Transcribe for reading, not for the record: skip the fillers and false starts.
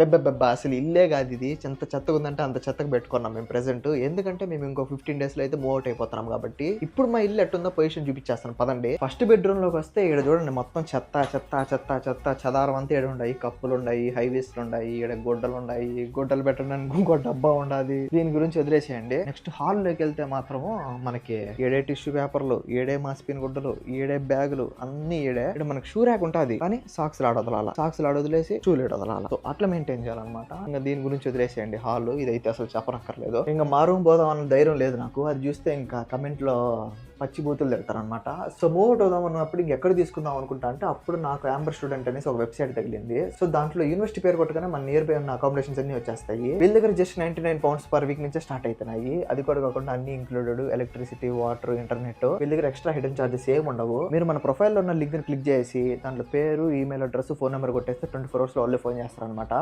అబ్బబ్బబ్బా! అసలు ఇల్లే గాదు ఇది. ఎంత చెత్తగా ఉందంటే అంత చెత్తగా పెట్టుకున్నాం మేము ప్రెజెంట్. ఎందుకంటే మేము ఇంకో 15 డేస్‌లో అయితే మూవ్ అవుట్ అయిపోతున్నాం కాబట్టి. ఇప్పుడు మా ఇల్లు ఎట్టుందో పొజిషన్ చూపించేస్తాను పదండి. ఫస్ట్ బెడ్‌రూమ్‌లోకొస్తే ఈడ చూడండి మొత్తం చెత్త, చెత్త, చెత్త, చెత్త చెదారం అంతా ఈడుండాయి. కప్పులుండాయి, హై వేస్ట్‌లుండాయి, ఈడ గుడ్డలుండాయి. గుడ్డలు పెట్టడానికి ఇంకో డబ్బా ఉండాది. దీని గురించి వదిలేసేయండి. నెక్స్ట్ హాల్‌లోకెళ్తే మాత్రము మనకి ఈడే టిష్యూ పేపర్‌లు, ఈడే మాసిపోయిన గుడ్డలు, ఈడే బ్యాగులు అన్నీ ఈడే. ఇక్కడ మనకి షూ ర్యాక్ ఉంటది. కానీ సాక్స్‌లు ఆడ వదలాల. సాక్స్‌లు ఆడ వదిలేసి షూలు ఈడ వదలాల. సో అట్లా మెయింటైన్ చేయాలన్నమాట. ఇంకా దీని గురించి వదిలేసేయండి హాల్. ఇదైతే అసలు చెప్పనక్కర్లేదు. ఇంకా మా రూమ్ పోదాం అన్న ధైర్యం లేదు నాకు. అది చూస్తే ఇంకా కమెంట్‌లో పచ్చి బూతులు తిడతారనమాట. సో మూవ్ అవుట్ అవుదాం అన్నప్పుడు ఇంకెక్కడ తీసుకుందాం అనుకుంటా అంటే అప్పుడు నాకు యాంబర్ స్టూడెంట్ అనేసి ఒక వెబ్సైట్ తగిలింది. సో దాంట్లో యూనివర్సిటీ పేరు కొట్టగానే మన నియర్ బై ఉన్న అకామిడేషన్స్ అన్ని వచ్చేస్తాయి. వీళ్ళ దగ్గర జస్ట్ £99 పర్ వీక్ నుంచే స్టార్ట్ అవుతున్నాయి. అది కూడా కాకుండా అన్ని ఇంక్లూడెడ్ ఎలక్ట్రిసిటీ, వాటర్, ఇంటర్నెట్. వీళ్ళ దగ్గర ఎక్స్ట్రా హిడెన్ చార్జెస్ ఏమి ఉండవు. మీరు మన ప్రొఫైల్లో ఉన్న లింక్ ని క్లిక్ చేసి దాంట్లో పేరు, ఈమెయిల్ అడ్రస్, ఫోన్ నెంబర్ కొట్టేస్తే 24 hours లో వాళ్ళే ఫోన్ చేస్తారనమాట.